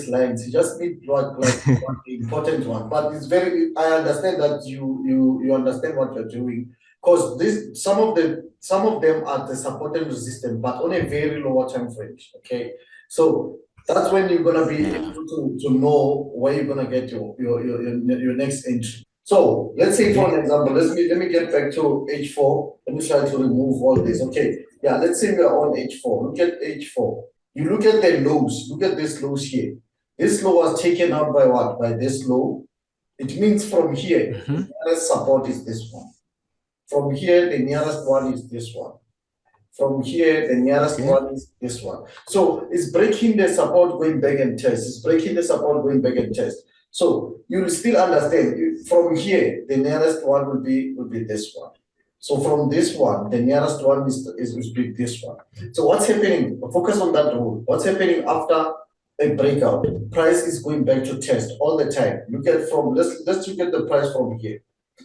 lines. You just need what the important one. But it's very. I understand that you understand what you're doing because this some of them are the support and resistance, but on a very lower time frame. Okay, so that's when you're gonna be Yeah. able to know where you're gonna get your next entry. So let's say for an example, let me get back to H4. Let me try to remove all this. Okay, yeah, let's say we are on H4. Look at H4. You look at the lows. Look at this lows here. This low was taken out by what? By this low. It means from here, the Mm-hmm. nearest support is this one. From here, the nearest one is this one. From here, the nearest Okay. one is this one. So it's breaking the support, going back and test. It's breaking the support, going back and test. So you will still understand. From here, the nearest one will be this one. So from this one, the nearest one is will be this one. So what's happening? Focus on that rule. What's happening after a breakout? Price is going back to test all the time. Look at from let's look at the price from here.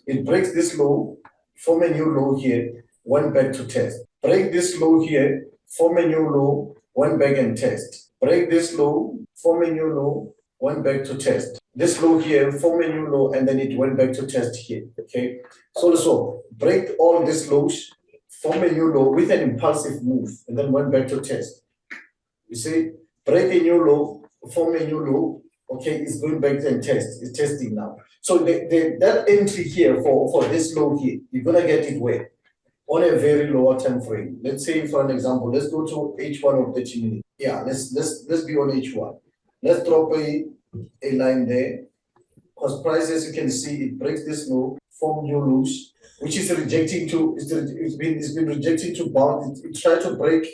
It breaks this low, form a new low here, went back to test. Break this low here, form a new low, went back and test. Break this low, form a new low, went back to test. This low here, form a new low, and then it went back to test here. Okay. So break all these lows, form a new low with an impulsive move, and then went back to test. You see, break a new low, form a new low. Okay, it's going back and test. It's testing now. So that entry here for this low here, you're gonna get it where? On a very lower time frame. Let's say for an example, let's go to H1 of 30 minutes. Yeah, let's be on H1. Let's drop a line there. Because price, as you can see, it breaks this low, form new lows, which is rejecting to it's been rejecting to bound. It tried to break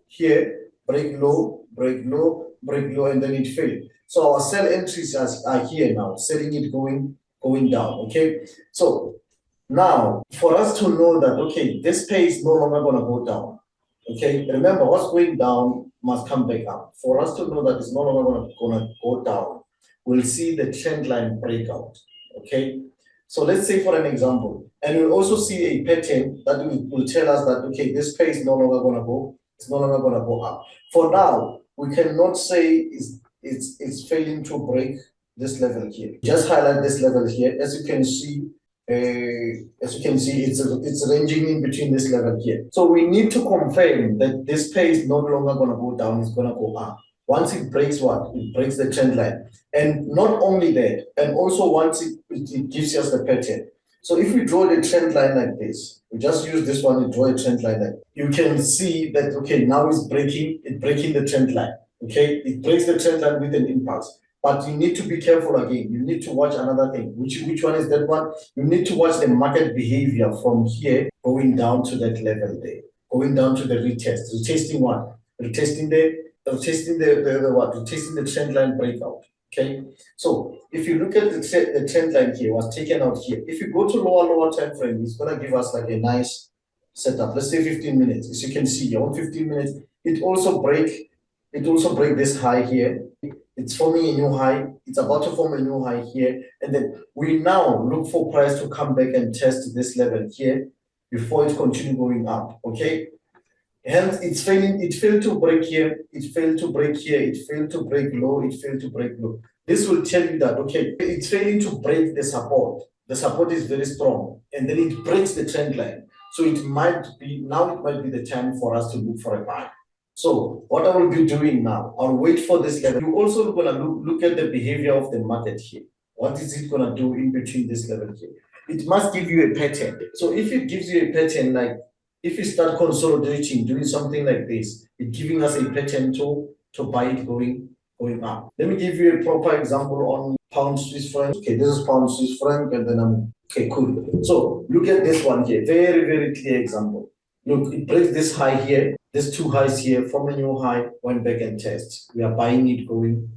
here, break low, break low, break low, and then it failed. So our sell entries are here now, selling it going down. Okay, so now, for us to know that, okay, this pay is no longer going to go down, okay, remember what's going down must come back up. For us to know that it's no longer going to go down, we'll see the trend line breakout, okay? So let's say for an example, and we'll also see a pattern that will tell us that, okay, this pay is no longer going to go, it's no longer going to go up. For now, we cannot say it's failing to break this level here. Just highlight this level here. As you can see, it's ranging in between this level here. So we need to confirm that this pay is no longer going to go down, it's going to go up. Once it breaks what? It breaks the trend line. And not only that, and also once it gives us the pattern. So if we draw the trend line like this, we just use this one to draw a trend line like you can see that, okay, now it's breaking the trend line. Okay, it breaks the trend line with an impulse. But you need to be careful again. You need to watch another thing. Which one is that one? You need to watch the market behavior from here going down to that level there, going down to the retest. Retesting what? Retesting the what? Retesting the trend line breakout. Okay. So if you look at the trend line here was taken out here. If you go to lower time frame, it's gonna give us like a nice setup. Let's say 15 minutes. As you can see on 15 minutes, it also break this high here. It's forming a new high. It's about to form a new high here. And then we now look for price to come back and test this level here before it continue going up. Okay. Hence, it's failing. It failed to break here. It failed to break here. It failed to break low. It failed to break low. This will tell you that, okay, it's failing to break the support. The support is very strong. And then it breaks the trend line. So it might be the time for us to look for a buy. So what I will be doing now, I'll wait for this level. You're also going to look at the behavior of the market here. What is it going to do in between this level here? It must give you a pattern. So if it gives you a pattern, like if you start consolidating, doing something like this, it's giving us a pattern to buy it going up. Let me give you a proper example on pound Swiss franc. Okay, this is pound Swiss franc, and then okay, cool. So look at this one here. Very, very clear example. Look, it breaks this high here, these two highs here, from a new high, went back and test. We are buying it going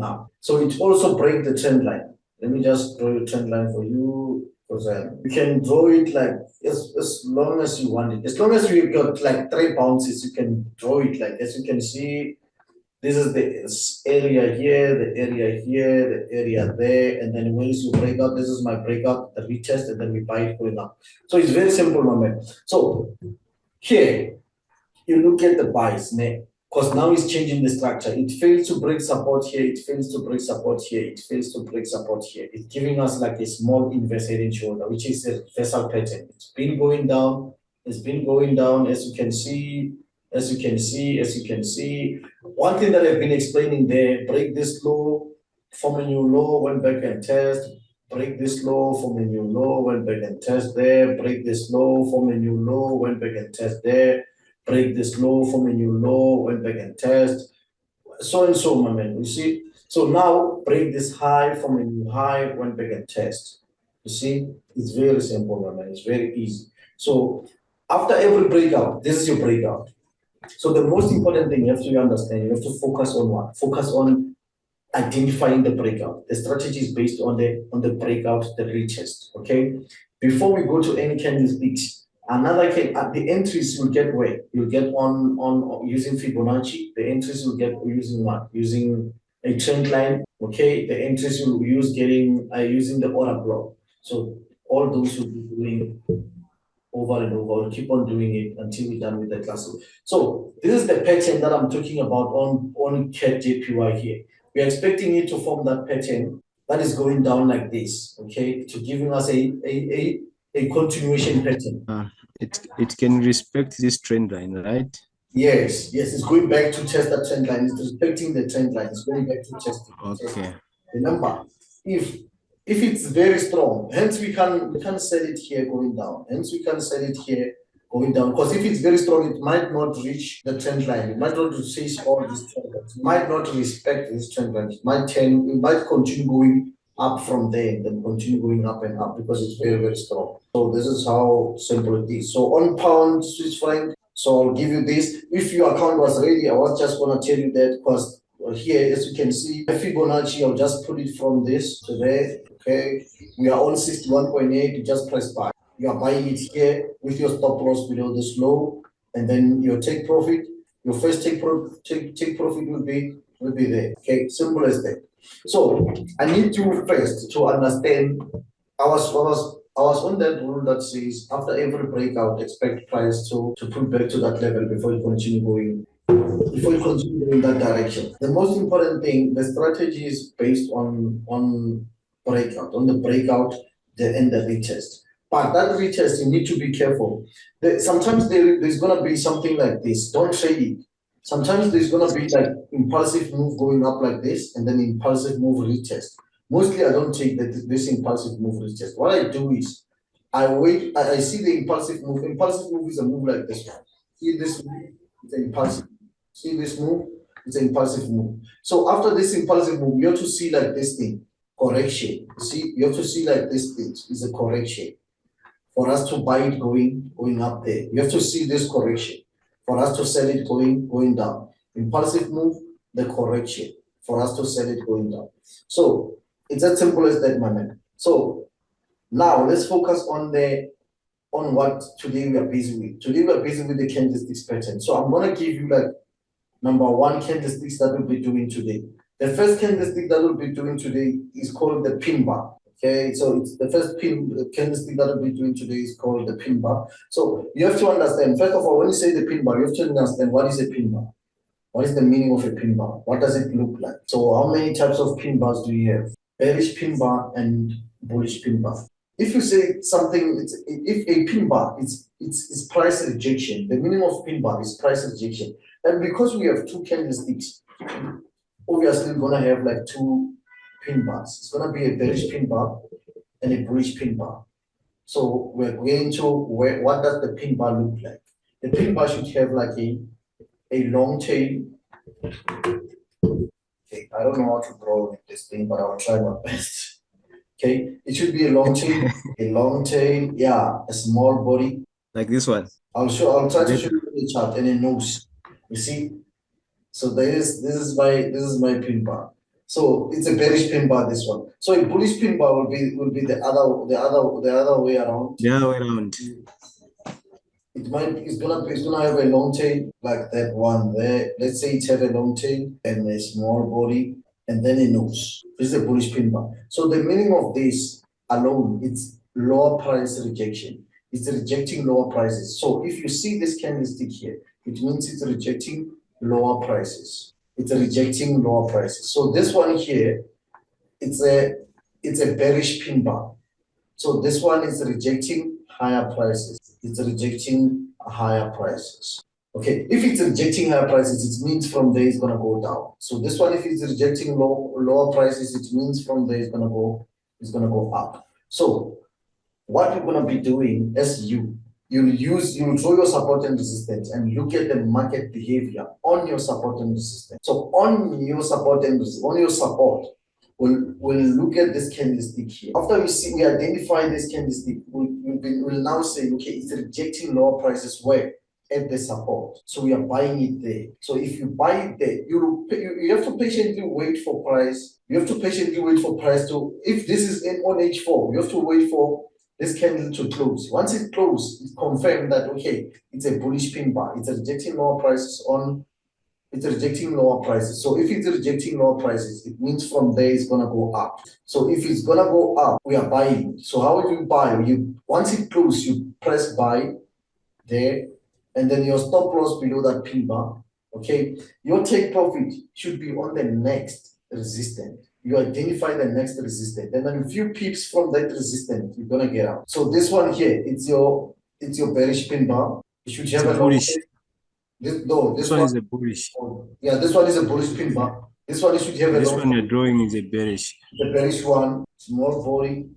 up. So it also breaks the trend line. Let me just draw a trend line for you, because you can draw it like as long as you want it. As long as you got like 3 bounces, you can draw it like, as you can see, this is the area here, the area here, the area there, and then once you break out, this is my breakout, the retest, and then we buy it going up. So it's very simple, my man. So here, you look at the buys, because now it's changing the structure. It fails to break support here, it fails to break support here, it fails to break support here. It's giving us like a small inverse head and shoulder, which is a reversal pattern. It's been going down, it's been going down, as you can see, as you can see, as you can see. One thing that I've been explaining there, break this low, form a new low, went back and test, break this low, form a new low, went back and test there, break this low, form a new low, went back and test there, break this low, form a new low, went back and test, so and so, my man. You see? So now break this high, form a new high, went back and test. You see? It's very simple, my man. It's very easy. So after every breakout, this is your breakout. So the most important thing you have to understand, you have to focus on what? Focus on identifying the breakout. The strategy is based on the breakout, the retest. Okay. Before we go to any candlesticks, the entries you'll get where you'll get on using Fibonacci. The entries you'll get using what? Using a trend line. Okay. The entries you'll use getting using the order block. So all those you'll be doing over and over. We'll keep on doing it until we're done with the class. So this is the pattern that I'm talking about on CAT JPY here. We're expecting it to form that pattern that is going down like this, okay, to giving us a continuation pattern. It can respect this trend line, right? Yes, it's going back to test that trend line. It's respecting the trend line. It's going back to test it. Okay. Remember, if it's very strong, hence we can sell it here going down. Hence we can sell it here going down. Because if it's very strong, it might not reach the trend line. It might not chase all these trend lines. It might not respect this trend line. It might continue going up from there and then continue going up and up because it's very, very strong. So this is how simple it is. So on pound Swiss franc, so I'll give you this. If your account was ready, I was just gonna tell you that because here, as you can see, Fibonacci, I'll just put it from this to there. Okay, we are on 61.8. You just press buy. You are buying it here with your stop loss below this low, and then your take profit. Your first take profit will be there. Okay, simple as that. So I need you first to understand. I was on that rule that says after every breakout, expect price to pull back to that level before you continue going in that direction. The most important thing, the strategy is based on breakout, on the breakout, and the retest. But that retest, you need to be careful. Sometimes there's gonna be something like this. Don't trade it. Sometimes there's gonna be like impulsive move going up like this, and then impulsive move retest. Mostly, I don't take this impulsive move retest. What I do is I wait. I see the impulsive move. Impulsive move is a move like this one. See this move? It's an impulsive. See this move? It's an impulsive move. So after this impulsive move, you have to see like this thing, correction. See, you have to see like this thing is a correction. For us to buy it going up there, you have to see this correction. For us to sell it going down. Impulsive move, the correction. For us to sell it going down. So it's as simple as that, my man. So now let's focus on what today we are busy with. Today we are busy with the candlesticks pattern. So I'm gonna give you like number one candlesticks that we'll be doing today. The first candlestick that we'll be doing today is called the pin bar. Okay, so it's the first candlestick that we'll be doing today is called the pin bar. So you have to understand, first of all, when you say the pin bar, you have to understand what is a pin bar. What is the meaning of a pin bar? What does it look like? So how many types of pin bars do you have? Bearish pin bar and bullish pin bar. If you say something, if a pin bar it's price rejection. The meaning of pin bar is price rejection. And because we have two candlesticks, obviously we're gonna have like two pin bars. It's gonna be a bearish pin bar and a bullish pin bar. So we're going to what does the pin bar look like? The pin bar should have like a long tail. Okay, I don't know how to draw with this thing, but I'll try my best. Okay, it should be a long tail, yeah, a small body. Like this one. I'll try to show you the chart and a nose. You see? So this is my pin bar. So it's a bearish pin bar, this one. So a bullish pin bar will be the other way around. The other way around. It's gonna have a long tail like that one there. Let's say it have a long tail and a small body and then a nose. This is a bullish pin bar. So the meaning of this alone, it's lower price rejection. It's rejecting lower prices. So if you see this candlestick here, it means it's rejecting lower prices. It's rejecting lower prices. So this one here, it's a bearish pin bar. So this one is rejecting higher prices. It's rejecting higher prices. Okay, if it's rejecting higher prices, it means from there it's gonna go down. So this one, if it's rejecting lower prices, it means from there it's gonna go up. So what you're gonna be doing as you draw your support and resistance and look at the market behavior on your support and resistance. So on your support and on your support, we'll look at this candlestick here. After we identify this candlestick, we'll now say, okay, it's rejecting lower prices where? At the support. So we are buying it there. So if you buy it there, you have to patiently wait for price. You have to patiently wait for price to, if this is on H4, you have to wait for this candle to close. Once it closes, it's confirmed that, okay, it's a bullish pin bar. It's rejecting lower prices on, it's rejecting lower prices. So if it's rejecting lower prices, it means from there it's gonna go up. So if it's gonna go up, we are buying. So how do you buy? Once it closes, you press buy there, and then your stop loss below that pin bar. Okay, your take profit should be on the next resistance. You identify the next resistance, and then a few pips from that resistance, you're gonna get out. So this one here, it's your bearish pin bar. You should have a bullish. This one one is a bullish. Yeah, this one is a bullish pin bar. This one you should have a This one you're drawing is a bearish. The bearish one, small body,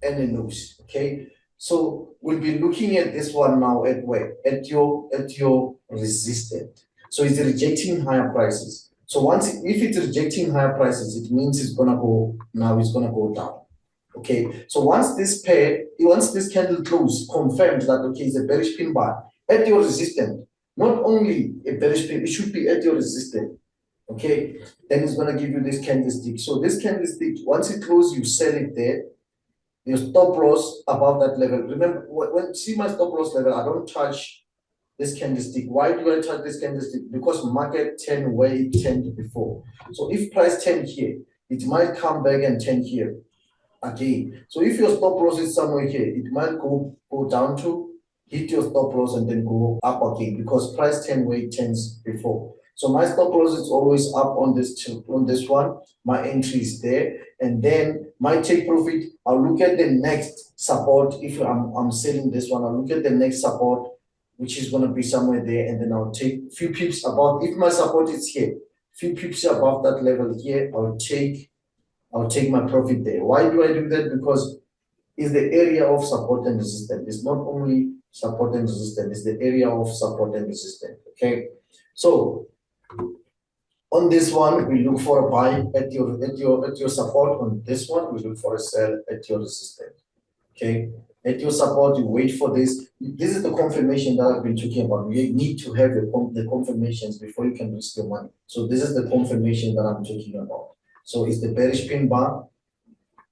and a nose. Okay, so we'll be looking at this one now at where? At your resistance. So it's rejecting higher prices. So if it's rejecting higher prices, it means it's gonna go down. Okay, so once this candle close confirms that, okay, it's a bearish pin bar at your resistance, not only a bearish pin, it should be at your resistance. Okay, then it's gonna give you this candlestick. So this candlestick, once it closes, you sell it there. Your stop loss above that level. Remember, when see my stop loss level, I don't touch this candlestick. Why do I touch this candlestick? Because market turned where it turned before. So if price turned here, it might come back and turn here again. So if your stop loss is somewhere here, it might go down to hit your stop loss and then go up again because price turned where it turns before. So my stop loss is always up on this one. My entry is there, and then my take profit. I'll look at the next support. If I'm selling this one, I'll look at the next support, which is going to be somewhere there, and then I'll take few pips above. If my support is here, few pips above that level here, I'll take my profit there. Why do I do that? Because it's the area of support and resistance. It's not only support and resistance, it's the area of support and resistance. Okay, so on this one, we look for a buy at your support. On this one, we look for a sell at your resistance. Okay, at your support, you wait for this. This is the confirmation that I've been talking about. You need to have the confirmations before you can risk your money. So this is the confirmation that I'm talking about. So it's the bearish pin bar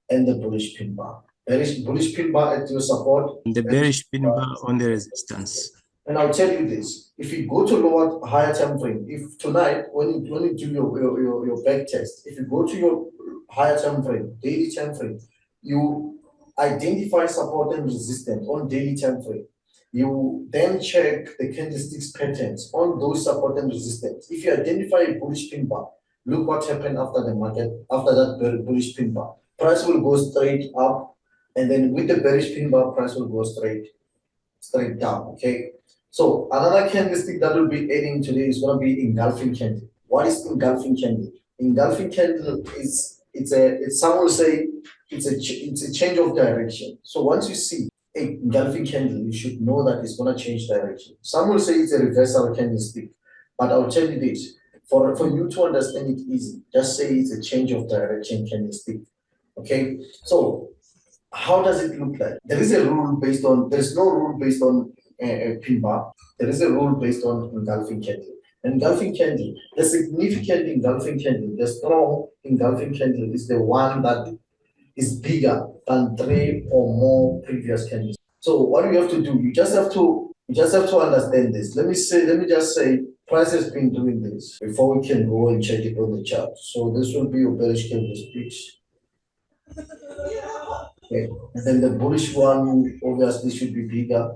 and the bullish pin bar. Bullish pin bar at your support. And the bearish pin bar on the resistance. And I'll tell you this: if you go to higher time frame, if tonight when you do your back test, if you go to your higher time frame, daily time frame, you identify support and resistance on daily time frame. You then check the candlesticks patterns on those support and resistance. If you identify a bullish pin bar, look what happened after the market, after that bullish pin bar. Price will go straight up, and then with the bearish pin bar, price will go straight down. Okay. So another candlestick that will be adding today is going to be engulfing candle. What is engulfing candle? Engulfing candle some will say it's a change of direction. So once you see a engulfing candle, you should know that it's going to change direction. Some will say it's a reversal candlestick, but I'll tell you this: for you to understand it easy, just say it's a change of direction candlestick. Okay, so how does it look like? There is no rule based on a pin bar. There is a rule based on engulfing candle. Engulfing candle, the significant engulfing candle, the strong engulfing candle is the one that is bigger than 3 or more previous candles. So what you have to do, you just have to understand this. Let me just say price has been doing this before we can go and check it on the chart. So this will be your bearish candlestick. Okay. And then the bullish one obviously should be bigger.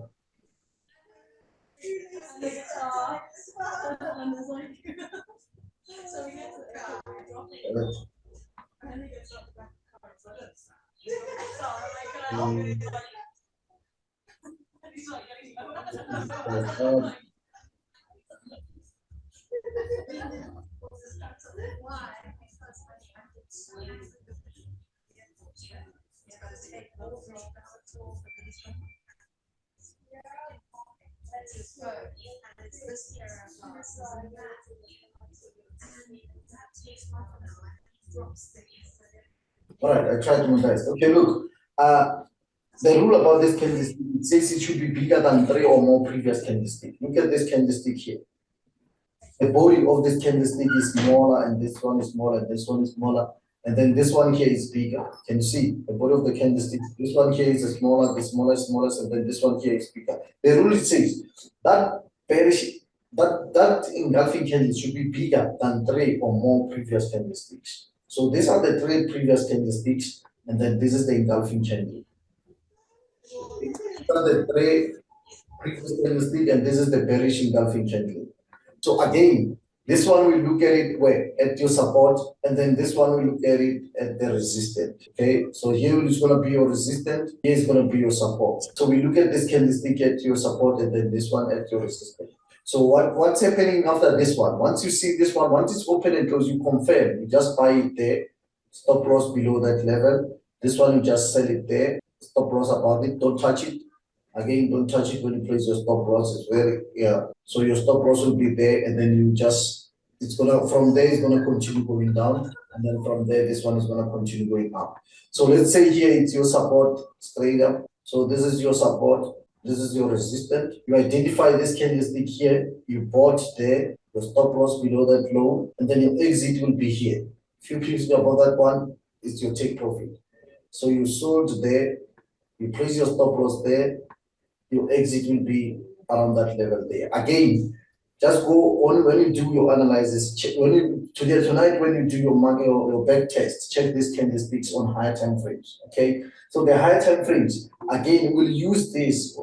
All right, I tried my best. Okay, look, the rule about this candlestick, it says it should be bigger than 3 or more previous candlestick. Look at this candlestick here. The body of this candlestick is smaller, and this one is smaller, and this one is smaller, and then this one here is bigger. Can you see the body of the candlestick? This one here is smaller, the smallest, and then this one here is bigger. The rule says that that engulfing candle should be bigger than 3 or more previous candlesticks. So these are the 3 previous candlesticks, and then this is the engulfing candle. These are the 3 previous candlestick, and this is the bearish engulfing candle. So again, this one we look at it where at your support, and then this one we look at it at the resistance. Okay, so here is going to be your resistance, here is going to be your support. So we look at this candlestick at your support, and then this one at your resistance. So what's happening after this one? Once you see this one, once it's open and close, you confirm. You just buy it there. Stop loss below that level. This one you just sell it there. Stop loss above it. Don't touch it. Again, don't touch it when you place your stop loss. It's very So your stop loss will be there, and then you just from there it's gonna continue going down, and then from there this one is gonna continue going up. So let's say here it's your support straight up. So this is your support. This is your resistance. You identify this candlestick here. You bought there. Your stop loss below that low, and then your exit will be here. If you pips above that one, it's your take profit. So you sold there. You place your stop loss there. Your exit will be around that level there. Again, just go on when you do your analysis. Check tonight when you do your market or your back test. Check these candlesticks on higher time frames. Okay, so the higher time frames again. We'll use this.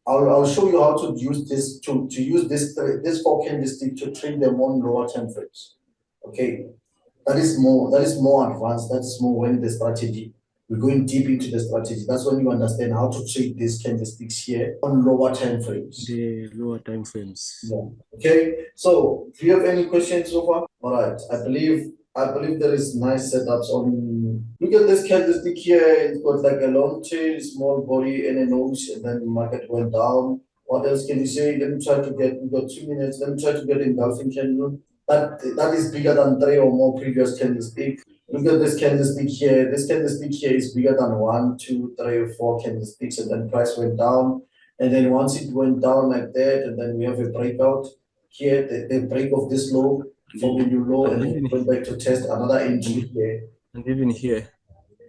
I'll show you how to use this to use this 4 candlestick to trade them on lower time frames. Okay, that is more advanced. That is more when the strategy. We're going deep into the strategy. That's when you understand how to trade these candlesticks here on lower time frames. The lower time frames. Yeah. Okay. So, do you have any questions so far? All right. I believe there is nice setups on. Look at this candlestick here. It's got like a long tail, small body, and a nose, and then the market went down. What else can you say? Let me try to get. We got 2 minutes. Let me try to get engulfing candle. That is bigger than 3 or more previous candlestick. Look at this candlestick here. This candlestick here is bigger than 1, 2, 3, or 4 candlesticks, and then price went down. And then once it went down like that, and then we have a breakout here, the break of this low from the new low, and then went back to test another entry here. And even here.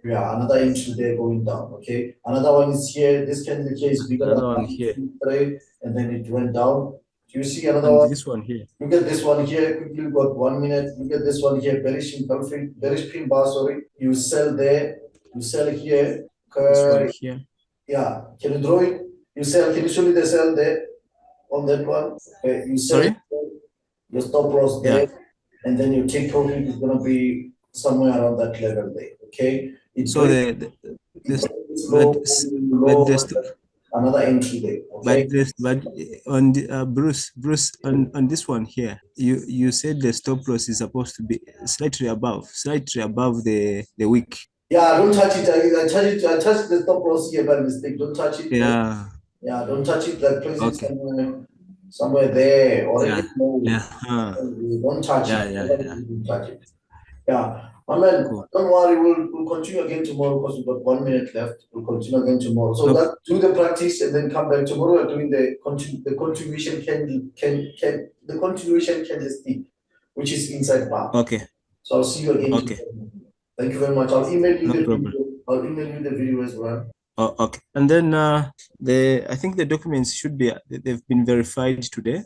Yeah, another entry there going down. Okay, another one is here. This candle here is bigger than 1, 2, 3, and then it went down. Do you see another one? This one here. Look at this one here. Quickly, we've got 1 minute. Look at this one here. Bearish pin bar. Sorry. You sell there. You sell here. This one here. Yeah. Can you draw it? You sell. Can you show me the sell there on that one? Okay. You sell. Sorry? Your stop loss there, and then your take profit is gonna be somewhere around that level there. Okay. So another entry there. Okay? But on the, Bruce, on this one here, you said the stop loss is supposed to be slightly above the wick. Yeah, don't touch it. I touched the stop loss here by mistake. Don't touch it. Yeah. Yeah, don't touch it. Like place it somewhere there or don't touch it. Don't touch it. Yeah. My man, don't worry, we'll continue again tomorrow because we've got 1 minute left. We'll continue again tomorrow. So do the practice and then come back tomorrow. We're doing the continuation candlestick, which is inside bar. Okay. So I'll see you again tomorrow. Thank you very much. I'll email you the video. I'll email you the video as well. Oh, okay. And then I think the documents they've been verified today.